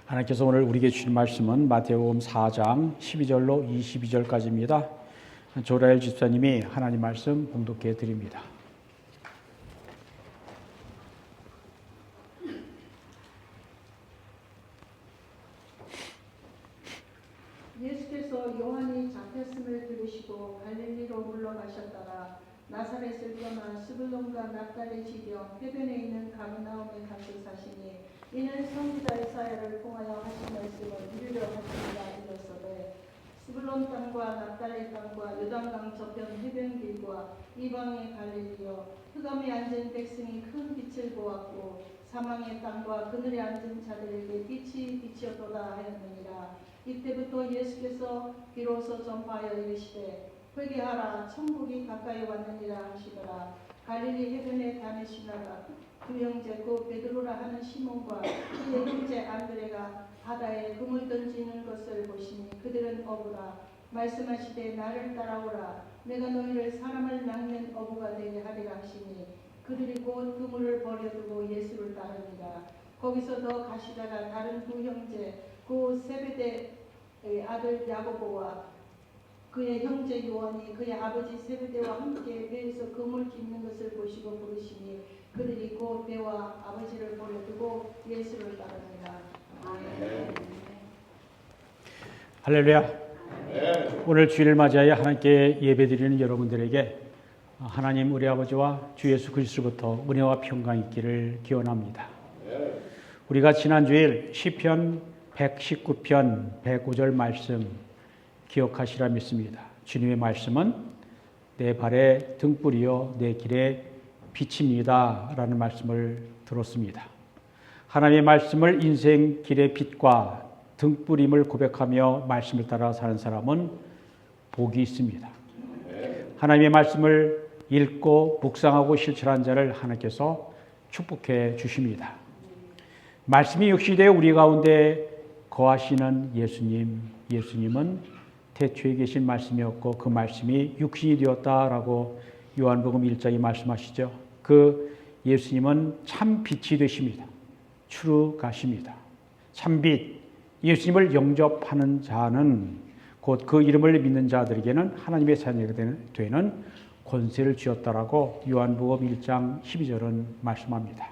하나님께서 오늘 우리에게 주신 말씀은 마태복음 4장 12절로 22절까지입니다. 조라엘 집사님이 하나님 말씀 봉독해 드립니다. 예수께서 요한이 잡혔음을 들으시고 갈릴리로 물러가셨다가 나사렛을 떠나 스불론과 납달리 지경 해변에 있는 가버나움에 가서 사시니 이는 선지자 이사야를 통하여 하신 말씀을 이루려 하심이라. 이르시되 스불론 땅과 납달리 땅과 요단강 저편 해변길과 이방의 갈릴리여, 흑암에 앉은 백성이 큰 빛을 보았고 사망의 땅과 그늘에 앉은 자들에게 빛이 비치었도다 하였느니라. 이때부터 예수께서 비로소 전파하여 이르시되 회개하라, 천국이 가까이 왔느니라 하시더라. 갈릴리 해변에 다니시다가 두 형제 곧 베드로라 하는 시몬과 그의 형제 안드레가 바다에 금을 던지는 것을 보시니 그들은 어부라. 말씀하시되 나를 따라오라, 내가 너희를 사람을 낚는 어부가 되게 하리라 하시니 그들이 곧 그물을 버려두고 예수를 따릅니다. 거기서 더 가시다가 다른 두 형제 그 세베대의 아들 야고보와 그의 형제 요한이 그의 아버지 세베대와 함께 배에서 그물 깁는 것을 보시고 부르시니 그들이 곧 배와 아버지를 버려두고 예수를 따릅니다. 아멘. 할렐루야. 오늘 주일을 맞이하여 하나님께 예배드리는 여러분들에게 하나님 우리 아버지와 주 예수 그리스도부터 은혜와 평강이 있기를 기원합니다. 우리가 지난 주일 시편 119편 105절 말씀 기억하시라 믿습니다. 주님의 말씀은 내 발의 등불이요 내 길의 빛입니다 라는 말씀을 들었습니다. 하나님의 말씀을 인생 길의 빛과 등불임을 고백하며 말씀을 따라 사는 사람은 복이 있습니다. 하나님의 말씀을 읽고 묵상하고 실천한 자를 하나님께서 축복해 주십니다. 말씀이 육신되어 우리 가운데 거하시는 예수님은 태초에 계신 말씀이었고 그 말씀이 육신이 되었다라고 요한복음 1장에 말씀하시죠. 그 예수님은 참 빛이 되십니다. 추루가십니다. 참빛, 예수님을 영접하는 자는 곧 그 이름을 믿는 자들에게는 하나님의 자녀가 되는 권세를 주었다라고 요한복음 1장 12절은 말씀합니다.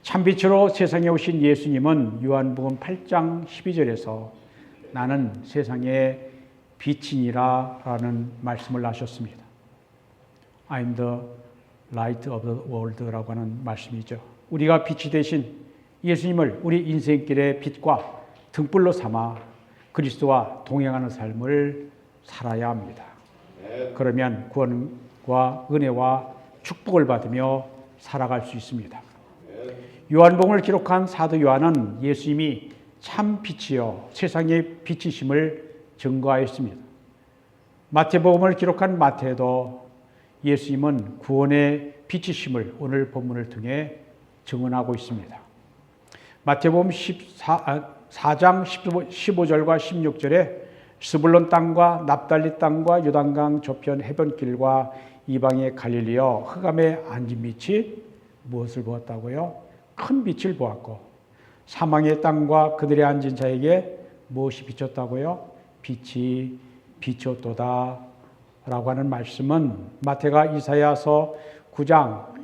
참빛으로 세상에 오신 예수님은 요한복음 8장 12절에서 나는 세상의 빛이니라 라는 말씀을 하셨습니다. I'm the light of the world라고 하는 말씀이죠. 우리가 빛이 되신 예수님을 우리 인생길의 빛과 등불로 삼아 그리스도와 동행하는 삶을 살아야 합니다. 그러면 구원과 은혜와 축복을 받으며 살아갈 수 있습니다. 요한복음을 기록한 사도 요한은 예수님이 참 빛이요 세상의 빛이심을 증거하였습니다. 마태복음을 기록한 마태도 예수님은 구원의 빛이심을 오늘 본문을 통해 증언하고 있습니다. 마태복음 4장 15절과 16절에 스불론 땅과 납달리 땅과 요단강 저편 해변길과 이방의 갈릴리여, 흑암에 앉은 빛이 무엇을 보았다고요? 큰 빛을 보았고 사망의 땅과 그들의 앉은 자에게 무엇이 비쳤다고요? 빛이 비쳤도다 라고 하는 말씀은 마태가 이사야서 9장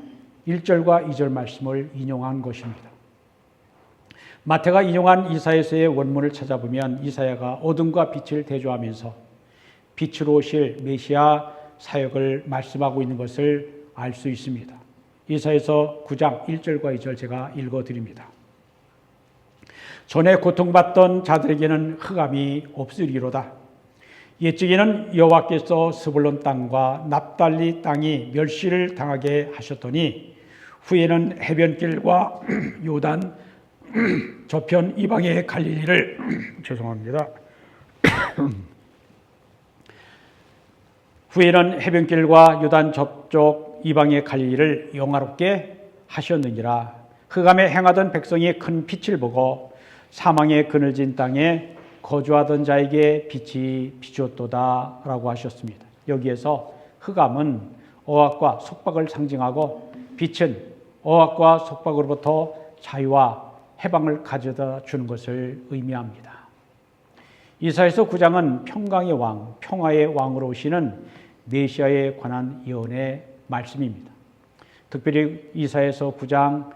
1절과 2절 말씀을 인용한 것입니다. 마태가 인용한 이사야서의 원문을 찾아보면 이사야가 어둠과 빛을 대조하면서 빛으로 오실 메시아 사역을 말씀하고 있는 것을 알 수 있습니다. 이사야서 9장 1절과 2절 제가 읽어드립니다. 전에 고통받던 자들에게는 흑암이 없으리로다. 옛적에는 여호와께서 스불론 땅과 납달리 땅이 멸시를 당하게 하셨더니 후에는 해변길과 요단 저편 이방의 갈릴리를 죄송합니다. 후에는 해변길과 요단 저쪽 이방의 갈릴리를 영화롭게 하셨느니라. 흑암에 행하던 백성이 큰 빛을 보고 사망의 그늘진 땅에 거주하던 자에게 빛이 비추었도다 라고 하셨습니다. 여기에서 흑암은 억압과 속박을 상징하고 빛은 억압과 속박으로부터 자유와 해방을 가져다 주는 것을 의미합니다. 이사야서 9장은 평강의 왕, 평화의 왕으로 오시는 메시아에 관한 예언의 말씀입니다. 특별히 이사야서 9장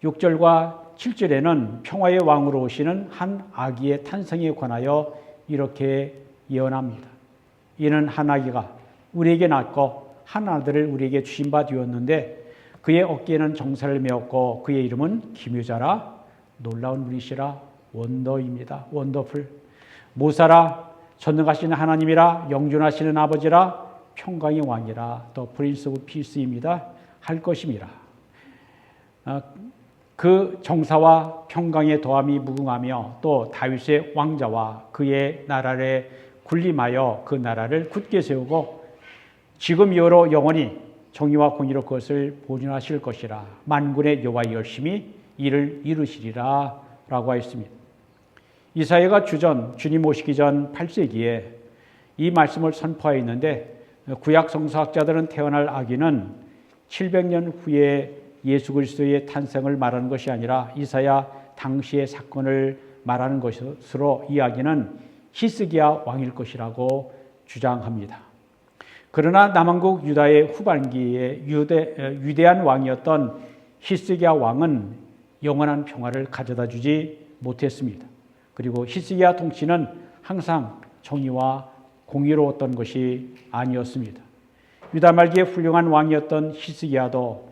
6절과 7절에는 평화의 왕으로 오시는 한 아기의 탄생에 관하여 이렇게 예언합니다. 이는 한 아기가 우리에게 낳고 한 아들을 우리에게 주신 바 되었는데 그의 어깨에는 정사를 메었고 그의 이름은 기묘자라 놀라운 분이시라 원더입니다. 원더풀. 모사라 전능하시는 하나님이라 영존하시는 아버지라 평강의 왕이라 더 프린스 오브 피스입니다. 할 것임이라. 그 정사와 평강의 더함이 무궁하며 또 다윗의 왕자와 그의 나라를 군림하여 그 나라를 굳게 세우고 지금 이후로 영원히 정의와 공의로 그것을 보존하실 것이라. 만군의 여호와 열심히 이를 이루시리라 라고 하였습니다. 이사야가 주님 오시기 전 8세기에 이 말씀을 선포하였는데 구약 성서학자들은 태어날 아기는 700년 후에 예수 그리스도의 탄생을 말하는 것이 아니라 이사야 당시의 사건을 말하는 것으로 이야기는 히스기야 왕일 것이라고 주장합니다. 그러나 남왕국 유다의 후반기에 위대한 왕이었던 히스기야 왕은 영원한 평화를 가져다 주지 못했습니다. 그리고 히스기야 통치는 항상 정의와 공의로웠던 것이 아니었습니다. 유다 말기에 훌륭한 왕이었던 히스기야도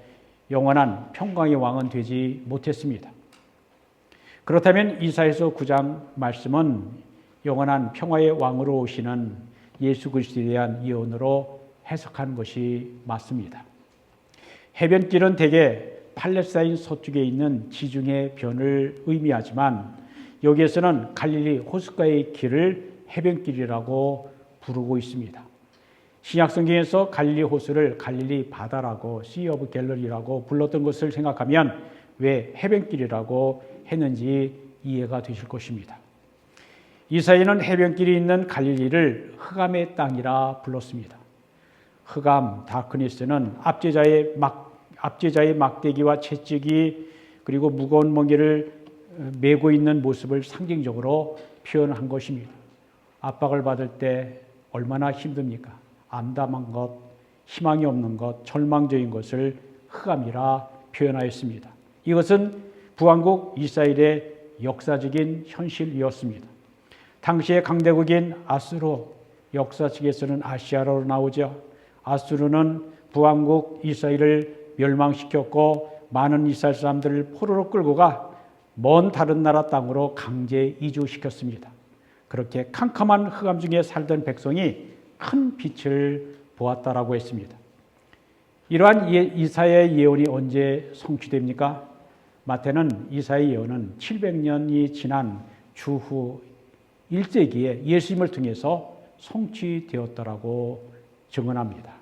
영원한 평강의 왕은 되지 못했습니다. 그렇다면 이사야서 9장 말씀은 영원한 평화의 왕으로 오시는 예수 그리스도에 대한 예언으로 해석한 것이 맞습니다. 해변길은 대개 팔레스타인 서쪽에 있는 지중해 변을 의미하지만 여기에서는 갈릴리 호숫가의 길을 해변길이라고 부르고 있습니다. 신약성경에서 갈릴리 호수를 갈릴리 바다라고 Sea of Galilee라고 불렀던 것을 생각하면 왜 해변길이라고 했는지 이해가 되실 것입니다. 이사야는 해변길이 있는 갈릴리를 흑암의 땅이라 불렀습니다. 흑암, 다크니스는 압제자의 막대기와 채찍이 그리고 무거운 멍에를 메고 있는 모습을 상징적으로 표현한 것입니다. 압박을 받을 때 얼마나 힘듭니까? 암담한 것, 희망이 없는 것, 절망적인 것을 흑암이라 표현하였습니다. 이것은 부왕국 이스라엘의 역사적인 현실이었습니다. 당시의 강대국인 아수르, 역사책에서는 아시아로 나오죠. 아수르는 부왕국 이스라엘을 멸망시켰고 많은 이스라엘 사람들을 포로로 끌고 가 먼 다른 나라 땅으로 강제 이주시켰습니다. 그렇게 캄캄한 흑암 중에 살던 백성이 큰 빛을 보았다라고 했습니다. 이러한 이사야의 예언이 언제 성취됩니까? 마태는 이사야의 예언은 700년이 지난 주후 1세기에 예수님을 통해서 성취되었다라고 증언합니다.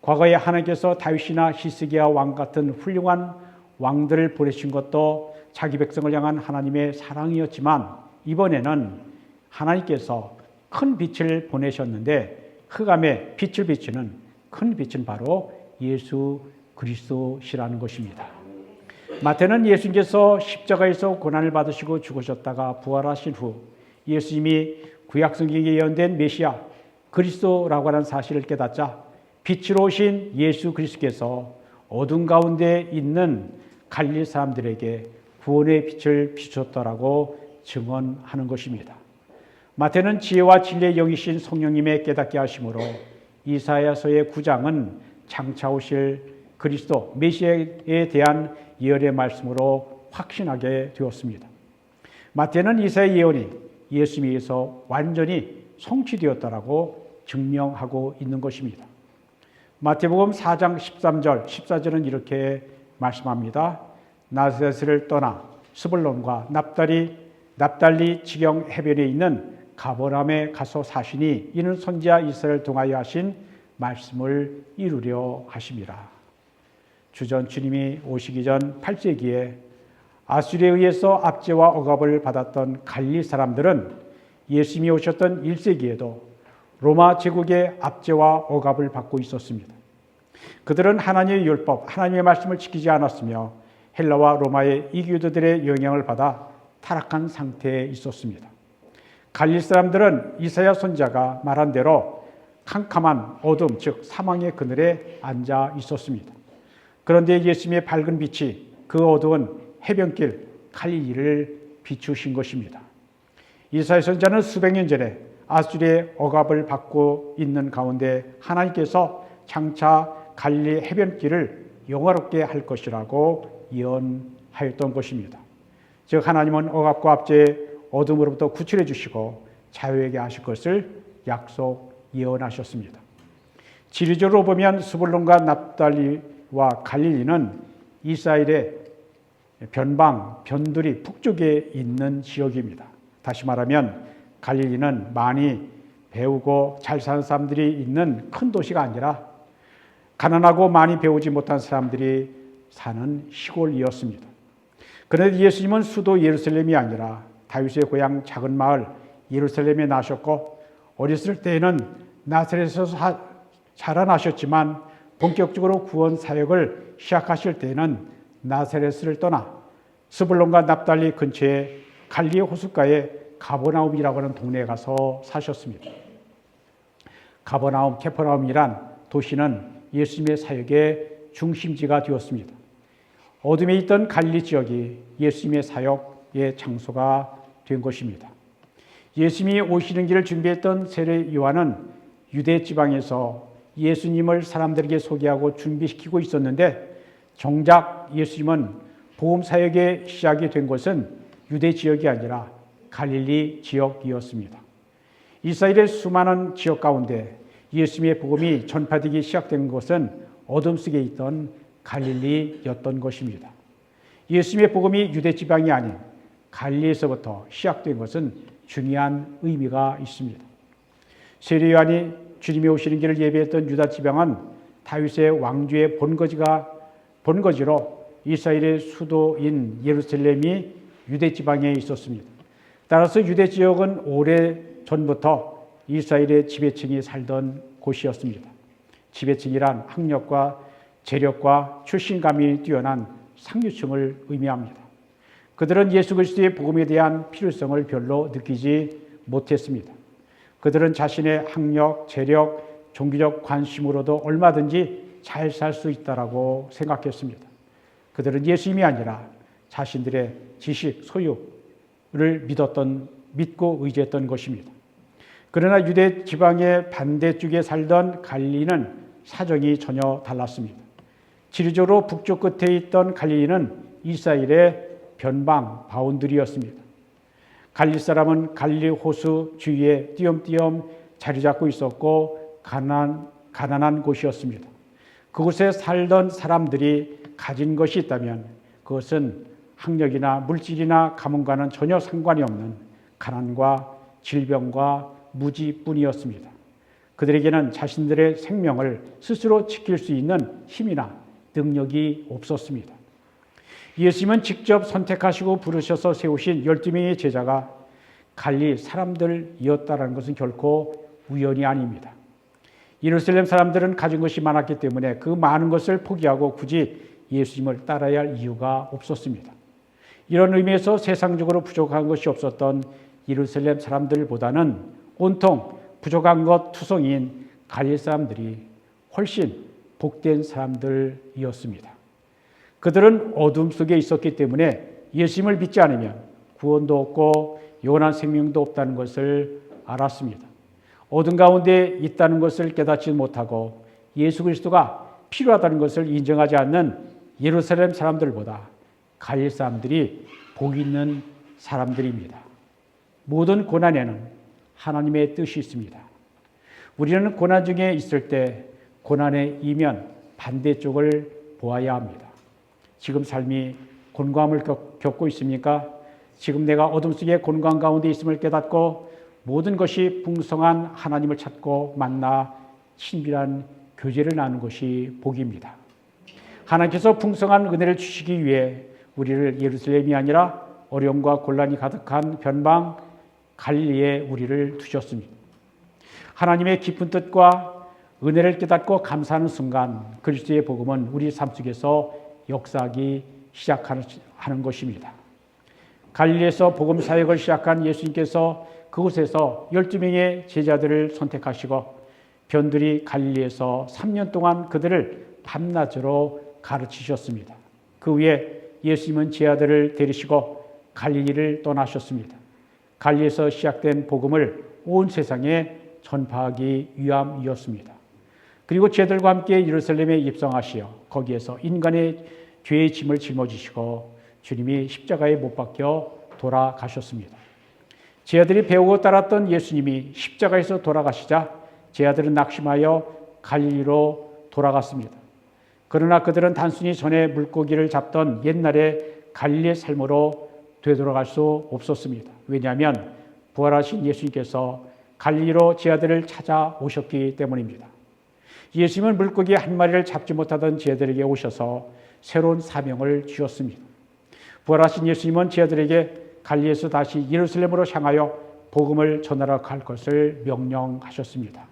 과거에 하나님께서 다윗이나 히스기야 왕 같은 훌륭한 왕들을 보내신 것도 자기 백성을 향한 하나님의 사랑이었지만 이번에는 하나님께서 큰 빛을 보내셨는데 흑암에 빛을 비추는 큰 빛은 바로 예수 그리스도시라는 것입니다. 마태는 예수님께서 십자가에서 고난을 받으시고 죽으셨다가 부활하신 후 예수님이 구약성경에 예언된 메시아 그리스도라고 하는 사실을 깨닫자 빛으로 오신 예수 그리스도께서 어둠 가운데 있는 갈릴리 사람들에게 구원의 빛을 비추었다라고 증언하는 것입니다. 마태는 지혜와 진리의 영이신 성령님의 깨닫게 하심으로 이사야서의 9장은 장차 오실 그리스도 메시아에 대한 예언의 말씀으로 확신하게 되었습니다. 마태는 이사야의 예언이 예수님에 의해서 완전히 성취되었다라고 증명하고 있는 것입니다. 마태복음 4장 13절, 14절은 이렇게 말씀합니다. 나사렛을 떠나 스불론과 납달리 지경 해변에 있는 가버나움에 가서 사시니 이는 선지자 이사야를 통하여 하신 말씀을 이루려 하심이라. 주전 주님이 오시기 전 8세기에 아수리에 의해서 압제와 억압을 받았던 갈릴리 사람들은 예수님이 오셨던 1세기에도 로마 제국의 압제와 억압을 받고 있었습니다. 그들은 하나님의 율법, 하나님의 말씀을 지키지 않았으며 헬라와 로마의 이교도들의 영향을 받아 타락한 상태에 있었습니다. 갈릴 사람들은 이사야 선지자가 말한 대로 캄캄한 어둠, 즉 사망의 그늘에 앉아 있었습니다. 그런데 예수님의 밝은 빛이 그 어두운 해변길 갈릴리를 비추신 것입니다. 이사야 선지자는 수백 년 전에 아수리의 억압을 받고 있는 가운데 하나님께서 장차 갈릴리 해변길을 영화롭게 할 것이라고 예언하였던 것입니다. 즉 하나님은 억압과 압제의 어둠으로부터 구출해 주시고 자유하게 하실 것을 약속 예언하셨습니다. 지리적으로 보면 스불론과 납달리와 갈릴리는 이스라엘의 변두리 북쪽에 있는 지역입니다. 다시 말하면 갈릴리는 많이 배우고 잘 사는 사람들이 있는 큰 도시가 아니라 가난하고 많이 배우지 못한 사람들이 사는 시골이었습니다. 그런데 예수님은 수도 예루살렘이 아니라 다윗의 고향 작은 마을 예루살렘에 나셨고 어렸을 때에는 나사렛에서 자라나셨지만 본격적으로 구원 사역을 시작하실 때에는 나사렛을 떠나 스불론과 납달리 근처에 갈리의 호숫가에 가버나움이라고 하는 동네에 가서 사셨습니다. 가버나움, 캐퍼나움이란 도시는 예수님의 사역의 중심지가 되었습니다. 어둠에 있던 갈릴리 지역이 예수님의 사역의 장소가 된 것입니다. 예수님이 오시는 길을 준비했던 세례 요한은 유대 지방에서 예수님을 사람들에게 소개하고 준비시키고 있었는데 정작 예수님은 복음 사역의 시작이 된 것은 유대 지역이 아니라 갈릴리 지역이었습니다. 이스라엘의 수많은 지역 가운데 예수님의 복음이 전파되기 시작된 것은 어둠 속에 있던 갈릴리였던 것입니다. 예수님의 복음이 유대 지방이 아닌 갈릴리에서부터 시작된 것은 중요한 의미가 있습니다. 세례 요한이 주님이 오시는 길을 예비했던 유다 지방은 다윗의 왕조의 본거지로 이스라엘의 수도인 예루살렘이 유대 지방에 있었습니다. 따라서 유대 지역은 오래 전부터 이스라엘의 지배층이 살던 곳이었습니다. 지배층이란 학력과 재력과 출신감이 뛰어난 상류층을 의미합니다. 그들은 예수 그리스도의 복음에 대한 필요성을 별로 느끼지 못했습니다. 그들은 자신의 학력, 재력, 종교적 관심으로도 얼마든지 잘 살 수 있다라고 생각했습니다. 그들은 예수님이 아니라 자신들의 지식, 소유를 믿고 의지했던 것입니다. 그러나 유대 지방의 반대쪽에 살던 갈릴리는 사정이 전혀 달랐습니다. 지리적으로 북쪽 끝에 있던 갈릴리는 이스라엘의 변방 바운드리였습니다. 갈릴 사람은 갈릴리 호수 주위에 띄엄띄엄 자리 잡고 있었고 가난한 곳이었습니다. 그곳에 살던 사람들이 가진 것이 있다면 그것은 학력이나 물질이나 가문과는 전혀 상관이 없는 가난과 질병과 무지뿐이었습니다. 그들에게는 자신들의 생명을 스스로 지킬 수 있는 힘이나 능력이 없었습니다. 예수님은 직접 선택하시고 부르셔서 세우신 12명의 제자가 갈릴리 사람들이었다는 것은 결코 우연이 아닙니다. 예루살렘 사람들은 가진 것이 많았기 때문에 그 많은 것을 포기하고 굳이 예수님을 따라야 할 이유가 없었습니다. 이런 의미에서 세상적으로 부족한 것이 없었던 예루살렘 사람들보다는 온통 부족한 것 투성이인 갈릴리 사람들이 훨씬 복된 사람들이었습니다. 그들은 어둠 속에 있었기 때문에 예수님을 믿지 않으면 구원도 없고 영원한 생명도 없다는 것을 알았습니다. 어둠 가운데 있다는 것을 깨닫지 못하고 예수 그리스도가 필요하다는 것을 인정하지 않는 예루살렘 사람들보다 갈릴리 사람들이 복 있는 사람들입니다. 모든 고난에는 하나님의 뜻이 있습니다. 우리는 고난 중에 있을 때 고난의 이면 반대쪽을 보아야 합니다. 지금 삶이 곤고함을 겪고 있습니까? 지금 내가 어둠 속의 곤고함 가운데 있음을 깨닫고 모든 것이 풍성한 하나님을 찾고 만나 친밀한 교제를 나누는 것이 복입니다. 하나님께서 풍성한 은혜를 주시기 위해 우리를 예루살렘이 아니라 어려움과 곤란이 가득한 변방 갈릴리에 우리를 두셨습니다. 하나님의 깊은 뜻과 은혜를 깨닫고 감사하는 순간 그리스도의 복음은 우리 삶 속에서 역사하기 시작하는 것입니다. 갈릴리에서 복음 사역을 시작한 예수님께서 그곳에서 12명의 제자들을 선택하시고 변두리 갈릴리에서 3년 동안 그들을 밤낮으로 가르치셨습니다. 그 후에 예수님은 제 아들을 데리시고 갈릴리를 떠나셨습니다. 갈릴리에서 시작된 복음을 온 세상에 전파하기 위함이었습니다. 그리고 제자들과 함께 예루살렘에 입성하시어 거기에서 인간의 죄의 짐을 짊어지시고 주님이 십자가에 못 박혀 돌아가셨습니다. 제 아들이 배우고 따랐던 예수님이 십자가에서 돌아가시자 제 아들은 낙심하여 갈릴리로 돌아갔습니다. 그러나 그들은 단순히 전에 물고기를 잡던 옛날의 갈릴리의 삶으로 되돌아갈 수 없었습니다. 왜냐하면 부활하신 예수님께서 갈릴리로 제 아들을 찾아오셨기 때문입니다. 예수님은 물고기 한 마리를 잡지 못하던 제 아들에게 오셔서 새로운 사명을 주셨습니다. 부활하신 예수님은 제 아들에게 갈릴리에서 다시 예루살렘으로 향하여 복음을 전하러 갈 것을 명령하셨습니다.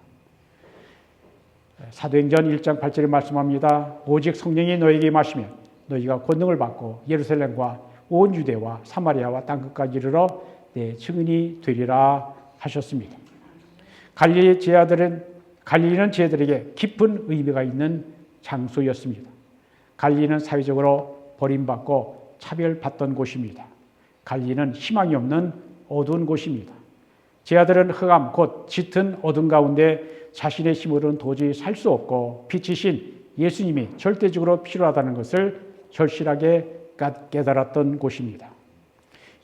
사도행전 1장 8절에 말씀합니다. 오직 성령이 너에게 임하시면 너희가 권능을 받고 예루살렘과 온 유대와 사마리아와 땅끝까지 이르러 내 증인이 되리라 하셨습니다. 갈릴리는 제 아들에게 깊은 의미가 있는 장소였습니다. 갈릴리는 사회적으로 버림받고 차별받던 곳입니다. 갈릴리는 희망이 없는 어두운 곳입니다. 제 아들은 흑암 곧 짙은 어둠 가운데 자신의 힘으로는 도저히 살 수 없고 빛이신 예수님이 절대적으로 필요하다는 것을 절실하게 깨달았던 곳입니다.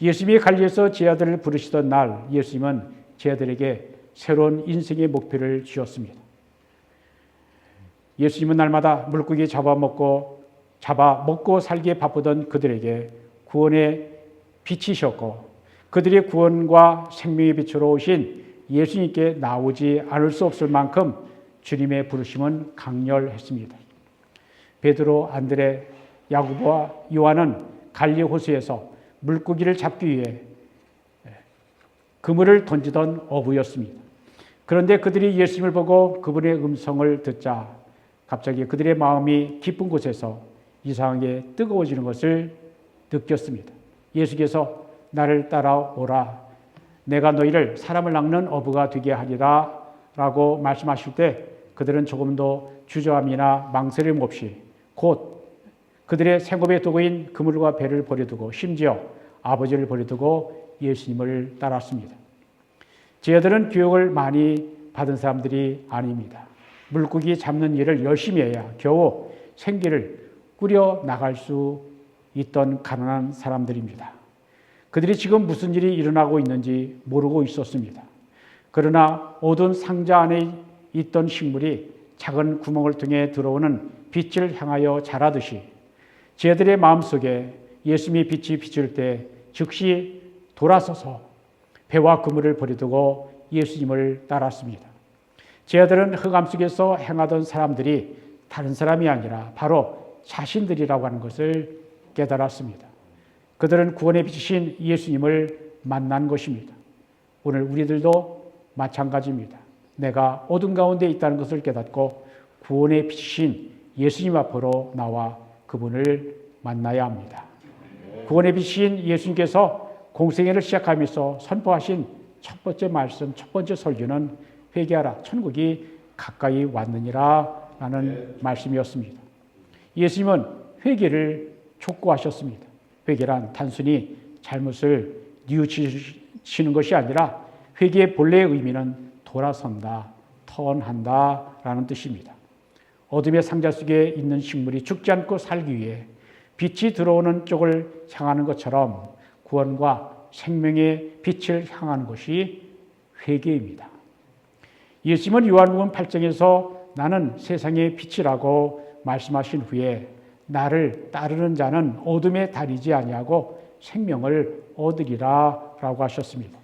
예수님이 갈릴리에서 제 아들을 부르시던 날 예수님은 제 아들에게 새로운 인생의 목표를 주셨습니다. 예수님은 날마다 물고기 잡아 먹고 살기에 바쁘던 그들에게 구원의 빛이셨고 그들의 구원과 생명의 빛으로 오신 예수님께 나오지 않을 수 없을 만큼 주님의 부르심은 강렬했습니다. 베드로, 안드레, 야고보와 요한은 갈릴리 호수에서 물고기를 잡기 위해 그물을 던지던 어부였습니다. 그런데 그들이 예수님을 보고 그분의 음성을 듣자 갑자기 그들의 마음이 깊은 곳에서 이상하게 뜨거워지는 것을 느꼈습니다. 예수께서 나를 따라오라. 내가 너희를 사람을 낚는 어부가 되게 하리라 라고 말씀하실 때 그들은 조금도 주저함이나 망설임 없이 곧 그들의 생업의 도구인 그물과 배를 버려두고 심지어 아버지를 버려두고 예수님을 따랐습니다. 제 아들은 교육을 많이 받은 사람들이 아닙니다. 물고기 잡는 일을 열심히 해야 겨우 생계를 꾸려 나갈 수 있던 가난한 사람들입니다. 그들이 지금 무슨 일이 일어나고 있는지 모르고 있었습니다. 그러나 어두운 상자 안에 있던 식물이 작은 구멍을 통해 들어오는 빛을 향하여 자라듯이 제들의 마음속에 예수님의 빛이 비출 때 즉시 돌아서서 배와 그물을 버려두고 예수님을 따랐습니다. 제 아들은 흑암 속에서 행하던 사람들이 다른 사람이 아니라 바로 자신들이라고 하는 것을 깨달았습니다. 그들은 구원의 빛이신 예수님을 만난 것입니다. 오늘 우리들도 마찬가지입니다. 내가 어둠 가운데 있다는 것을 깨닫고 구원의 빛이신 예수님 앞으로 나와 그분을 만나야 합니다. 구원의 빛이신 예수님께서 공생애를 시작하면서 선포하신 첫 번째 말씀, 첫 번째 설교는 회개하라, 천국이 가까이 왔느니라 라는 말씀이었습니다. 예수님은 회개를 촉구하셨습니다. 회개란 단순히 잘못을 뉘우치시는 것이 아니라 회개의 본래의 의미는 돌아선다, 턴한다 라는 뜻입니다. 어둠의 상자 속에 있는 식물이 죽지 않고 살기 위해 빛이 들어오는 쪽을 향하는 것처럼 구원과 생명의 빛을 향하는 것이 회개입니다. 예수님은 요한복음 8장에서 나는 세상의 빛이라고 말씀하신 후에 나를 따르는 자는 어둠에 다니지 아니하고 생명을 얻으리라 라고 하셨습니다.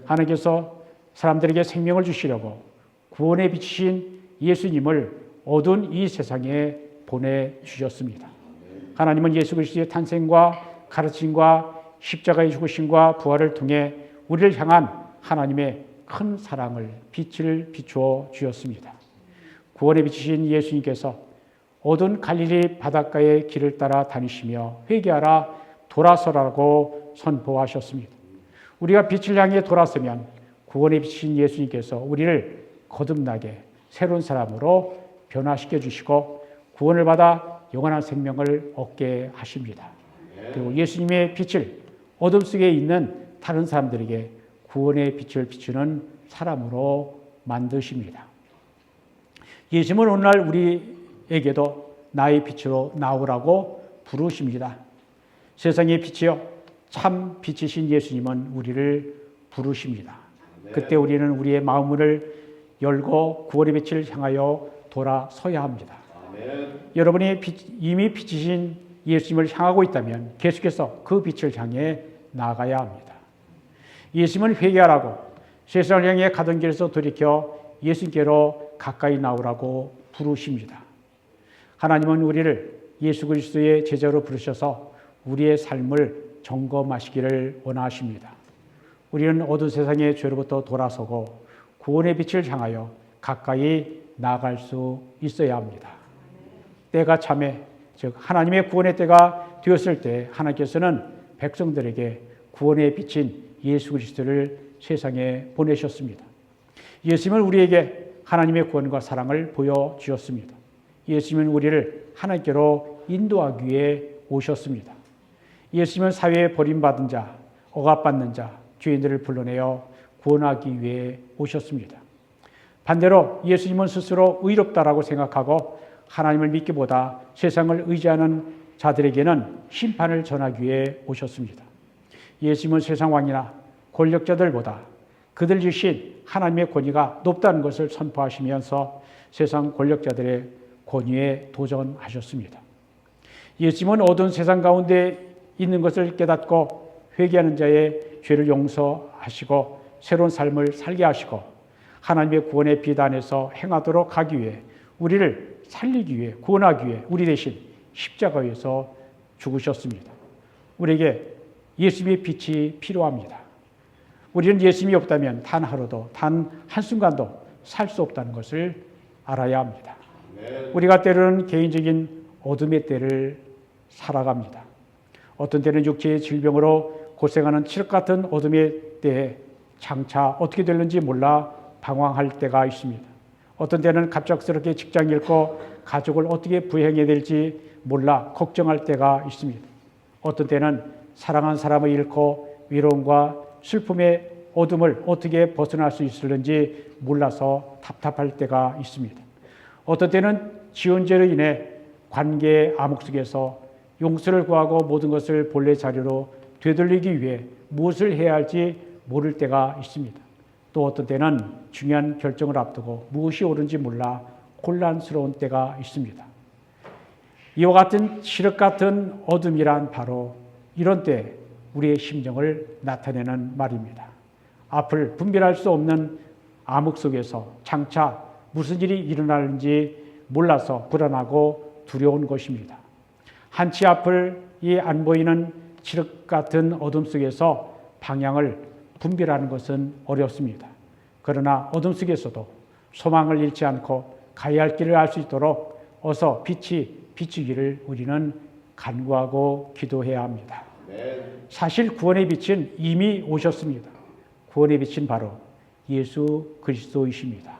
하나님께서 사람들에게 생명을 주시려고 구원의 빛이신 예수님을 어두운 이 세상에 보내주셨습니다. 하나님은 예수 그리스도의 탄생과 가르침과 십자가의 죽으심과 부활을 통해 우리를 향한 하나님의 큰 사랑을 빛을 비추어 주셨습니다. 구원의 빛이신 예수님께서 어두운 갈릴리 바닷가의 길을 따라 다니시며 회개하라 돌아서라고 선포하셨습니다. 우리가 빛을 향해 돌아서면 구원의 빛인 예수님께서 우리를 거듭나게 새로운 사람으로 변화시켜 주시고 구원을 받아 영원한 생명을 얻게 하십니다. 그리고 예수님의 빛을 어둠 속에 있는 다른 사람들에게 구원의 빛을 비추는 사람으로 만드십니다. 예수님은 오늘날 우리에게도 나의 빛으로 나오라고 부르십니다. 세상의 빛이요 참 빛이신 예수님은 우리를 부르십니다. 그때 우리는 우리의 마음을 열고 구원의 빛을 향하여 돌아서야 합니다. 여러분이 이미 빛이신 예수님을 향하고 있다면 계속해서 그 빛을 향해 나아가야 합니다. 예수님은 회개하라고 세상을 향해 가던 길에서 돌이켜 예수님께로 가까이 나오라고 부르십니다. 하나님은 우리를 예수 그리스도의 제자로 부르셔서 우리의 삶을 점검하시기를 원하십니다. 우리는 어두운 세상의 죄로부터 돌아서고 구원의 빛을 향하여 가까이 나아갈 수 있어야 합니다. 때가 참에 즉 하나님의 구원의 때가 되었을 때 하나님께서는 백성들에게 구원의 빛인 예수 그리스도를 세상에 보내셨습니다. 예수님은 우리에게 하나님의 구원과 사랑을 보여주셨습니다. 예수님은 우리를 하나님께로 인도하기 위해 오셨습니다. 예수님은 사회에 버림받은 자, 억압받는 자, 죄인들을 불러내어 구원하기 위해 오셨습니다. 반대로 예수님은 스스로 의롭다라고 생각하고 하나님을 믿기보다 세상을 의지하는 자들에게는 심판을 전하기 위해 오셨습니다. 예수님은 세상 왕이나 권력자들보다 그들 주신 하나님의 권위가 높다는 것을 선포하시면서 세상 권력자들의 권위에 도전하셨습니다. 예수님은 어두운 세상 가운데 있는 것을 깨닫고 회개하는 자의 죄를 용서하시고 새로운 삶을 살게 하시고 하나님의 구원의 빛 안에서 행하도록 하기 위해 우리를 살리기 위해 구원하기 위해 우리 대신 십자가에서 죽으셨습니다. 우리에게 예수님의 빛이 필요합니다. 우리는 예수님이 없다면 단 하루도 단 한순간도 살 수 없다는 것을 알아야 합니다. 우리가 때로는 개인적인 어둠의 때를 살아갑니다. 어떤 때는 육체의 질병으로 고생하는 칠흑 같은 어둠의 때에 장차 어떻게 될는지 몰라 방황할 때가 있습니다. 어떤 때는 갑작스럽게 직장 잃고 가족을 어떻게 부양해야 될지 몰라 걱정할 때가 있습니다. 어떤 때는 사랑한 사람을 잃고 위로움과 슬픔의 어둠을 어떻게 벗어날 수 있을는지 몰라서 답답할 때가 있습니다. 어떤 때는 지은 죄로 인해 관계의 암흑 속에서 용서를 구하고 모든 것을 본래 자리로 되돌리기 위해 무엇을 해야 할지 모를 때가 있습니다. 또 어떤 때는 중요한 결정을 앞두고 무엇이 옳은지 몰라 혼란스러운 때가 있습니다. 이와 같은 칠흑 같은 어둠이란 바로 이런 때 우리의 심정을 나타내는 말입니다. 앞을 분별할 수 없는 암흑 속에서 장차 무슨 일이 일어나는지 몰라서 불안하고 두려운 것입니다. 한치 앞을 안 보이는 칠흑 같은 어둠 속에서 방향을 분별하는 것은 어렵습니다. 그러나 어둠 속에서도 소망을 잃지 않고 가야 할 길을 알 수 있도록 어서 빛이 비추기를 우리는 간구하고 기도해야 합니다. 사실 구원의 빛은 이미 오셨습니다. 구원의 빛은 바로 예수 그리스도이십니다.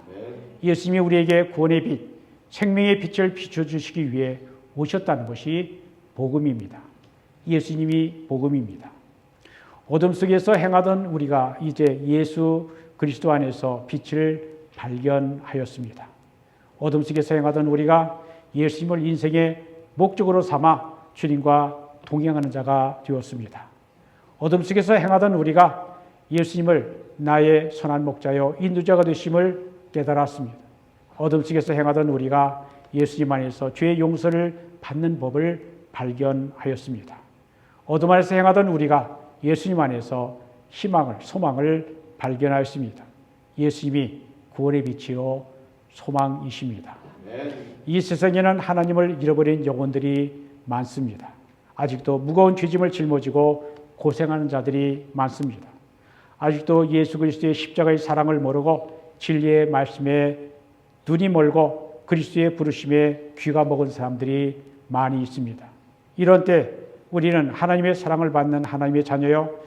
예수님이 우리에게 구원의 빛, 생명의 빛을 비춰주시기 위해 오셨다는 것이 복음입니다. 예수님이 복음입니다. 어둠 속에서 행하던 우리가 이제 예수 그리스도 안에서 빛을 발견하였습니다. 어둠 속에서 행하던 우리가 예수님을 인생의 목적으로 삼아 주님과 동행하는 자가 되었습니다. 어둠 속에서 행하던 우리가 예수님을 나의 선한 목자요 인도자가 되심을 깨달았습니다. 어둠 속에서 행하던 우리가 예수님 안에서 죄의 용서를 받는 법을 발견하였습니다. 어둠 안에서 행하던 우리가 예수님 안에서 희망을, 소망을 발견하였습니다. 예수님이 구원의 빛이요 소망이십니다. 이 세상에는 하나님을 잃어버린 영혼들이 많습니다. 아직도 무거운 죄짐을 짊어지고 고생하는 자들이 많습니다. 아직도 예수 그리스도의 십자가의 사랑을 모르고 진리의 말씀에 눈이 멀고 그리스도의 부르심에 귀가 먹은 사람들이 많이 있습니다. 이런 때 우리는 하나님의 사랑을 받는 하나님의 자녀요,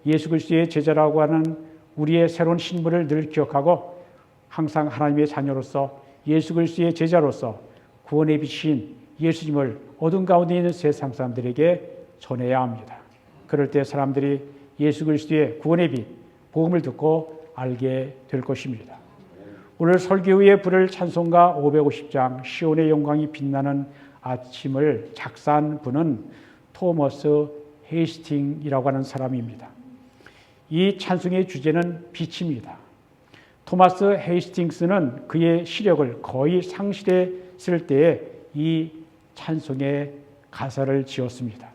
예수 그리스도의 제자라고 하는 우리의 새로운 신분을 늘 기억하고 항상 하나님의 자녀로서 예수 그리스도의 제자로서 구원의 빛인 예수님을 어둠 가운데 있는 세상 사람들에게 전해야 합니다. 그럴 때 사람들이 예수 그리스도의 구원의 빛, 복음을 듣고 알게 될 것입니다. 오늘 설교 후에 부를 찬송가 550장 시온의 영광이 빛나는 아침을 작사한 분은 토머스 헤이스팅이라고 하는 사람입니다. 이 찬송의 주제는 빛입니다. 토마스 헤이스팅스는 그의 시력을 거의 상실했을 때에 이 찬송의 가사를 지었습니다.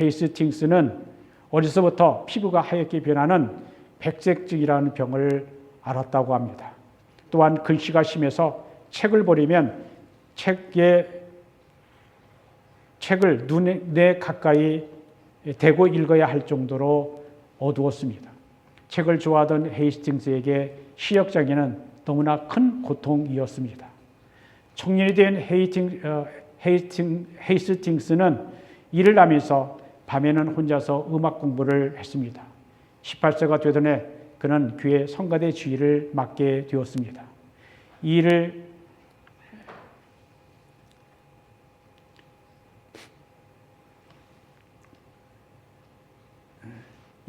헤이스팅스는 어려서부터 피부가 하얗게 변하는 백색증이라는 병을 앓았다고 합니다. 또한 글씨가 심해서 책을 보려면 책을 눈에 가까이 대고 읽어야 할 정도로 어두웠습니다. 책을 좋아하던 헤이스팅스에게 시력장애는 너무나 큰 고통이었습니다. 청년이 된 헤이스팅스는 일을 하면서 밤에는 혼자서 음악 공부를 했습니다. 18세가 되던 해 그는 교회 성가대 지휘를 맡게 되었습니다. 이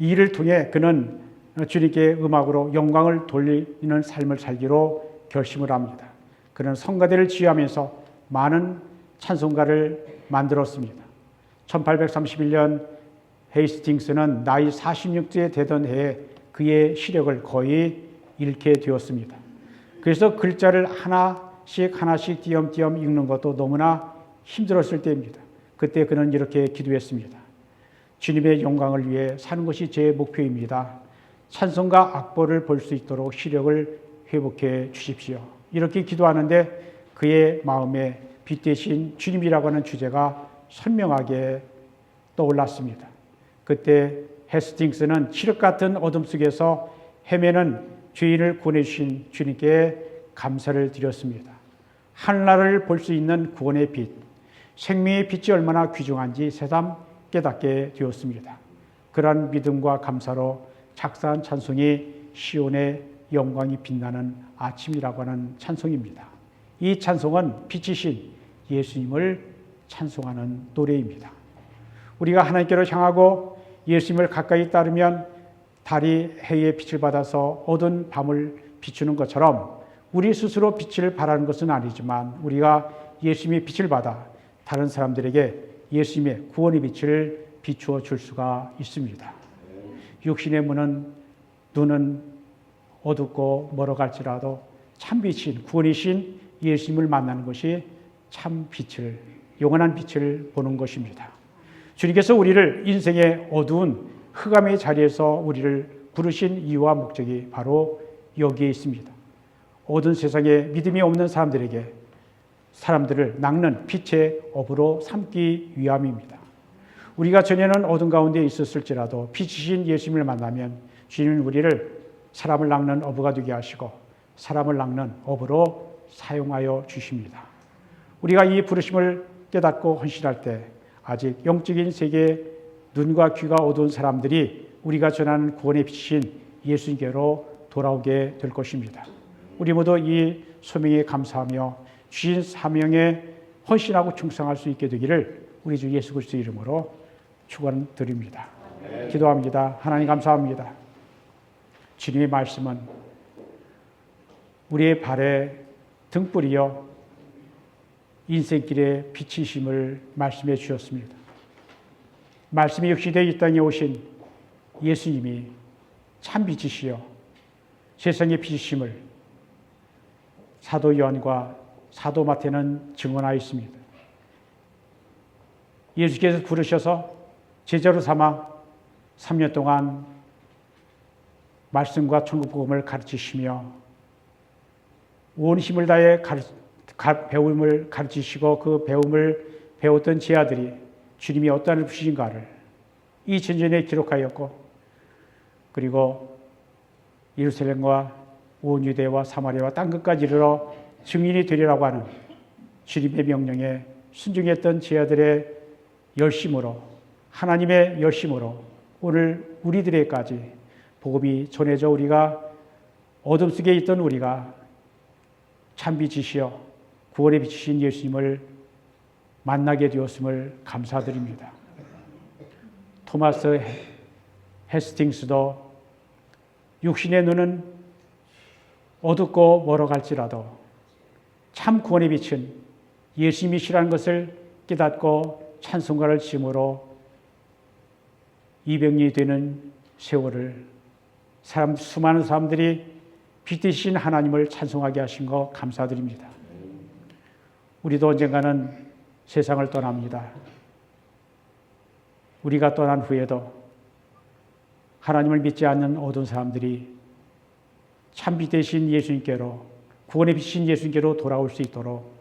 일을 통해 그는 주님께 음악으로 영광을 돌리는 삶을 살기로 결심을 합니다. 그는 성가대를 지휘하면서 많은 찬송가를 만들었습니다. 1831년 헤이스팅스는 나이 46세 되던 해에 그의 시력을 거의 잃게 되었습니다. 그래서 글자를 하나씩 띄엄띄엄 읽는 것도 너무나 힘들었을 때입니다. 그때 그는 이렇게 기도했습니다. 주님의 영광을 위해 사는 것이 제 목표입니다. 찬송가 악보를 볼 수 있도록 시력을 회복해 주십시오. 이렇게 기도하는데 그의 마음에 빛 대신 주님이라고 하는 주제가 선명하게 떠올랐습니다. 그때 헤스팅스는 칠흑 같은 어둠 속에서 헤매는 죄인을 구원해 주신 주님께 감사를 드렸습니다. 하늘나라를 볼 수 있는 구원의 빛, 생명의 빛이 얼마나 귀중한지 새삼 깨닫게 되었습니다. 그러한 믿음과 감사로 작사한 찬송이 시온의 영광이 빛나는 아침이라고 하는 찬송입니다. 이 찬송은 빛이신 예수님을 찬송하는 노래입니다. 우리가 하나님께로 향하고 예수님을 가까이 따르면 달이 해의 빛을 받아서 어두운 밤을 비추는 것처럼 우리 스스로 빛을 발하는 것은 아니지만 우리가 예수님의 빛을 받아 다른 사람들에게 예수님의 구원의 빛을 비추어 줄 수가 있습니다. 육신의 눈은 어둡고 멀어갈지라도 참 빛인 구원이신 예수님을 만나는 것이 참 빛을, 영원한 빛을 보는 것입니다. 주님께서 우리를 인생의 어두운 흑암의 자리에서 우리를 부르신 이유와 목적이 바로 여기에 있습니다. 어두운 세상에 믿음이 없는 사람들을 낚는 빛의 업으로 삼기 위함입니다. 우리가 전에는 어둠 가운데 있었을지라도 빛이신 예수님을 만나면 주님은 우리를 사람을 낚는 어부가 되게 하시고 사람을 낚는 어부로 사용하여 주십니다. 우리가 이 부르심을 깨닫고 헌신할 때 아직 영적인 세계에 눈과 귀가 어두운 사람들이 우리가 전하는 구원의 빛이신 예수님께로 돌아오게 될 것입니다. 우리 모두 이 소명에 감사하며 주신 사명에 헌신하고 충성할 수 있게 되기를 우리 주 예수 그리스도 이름으로 축원드립니다. 기도합니다. 하나님 감사합니다. 주님의 말씀은 우리의 발에 등불이여 인생길의 빛이심을 말씀해 주셨습니다. 말씀이 역시되 이 땅에 오신 예수님이 참 빛이시여 세상의 빛이심을 사도 요한과 사도 마태는 증언하였습니다. 예수께서 부르셔서 제자로 삼아 3년 동안 말씀과 천국 복음을 가르치시며 온 힘을 다해 배움을 가르치시고 그 배움을 배웠던 제 아들이 주님이 어떠한 분이신가를 이 전전에 기록하였고 그리고 예루살렘과 온 유대와 사마리아와 땅끝까지 이르러 증인이 되리라고 하는 주님의 명령에 순종했던 제 아들의 열심으로, 하나님의 열심으로 오늘 우리들에게까지 복음이 전해져 우리가 어둠 속에 있던 우리가 참빛이시여 구원의 빛이신 예수님을 만나게 되었음을 감사드립니다. 토마스 헤스팅스도 육신의 눈은 어둡고 멀어갈지라도 참 구원의 빛은 예수님이시라는 것을 깨닫고 찬송가를 지음으로 200년이 되는 세월을 수많은 사람들이 빛 되신 하나님을 찬송하게 하신 거 감사드립니다. 우리도 언젠가는 세상을 떠납니다. 우리가 떠난 후에도 하나님을 믿지 않는 어두운 사람들이 참빛 되신 예수님께로, 구원의 빛인 예수님께로 돌아올 수 있도록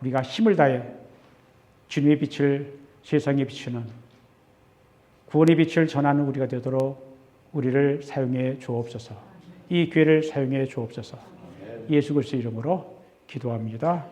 우리가 힘을 다해 주님의 빛을 세상에 비추는 구원의 빛을 전하는 우리가 되도록 우리를 사용해 주옵소서. 이 기회를 사용해 주옵소서. 예수 그리스도 이름으로 기도합니다.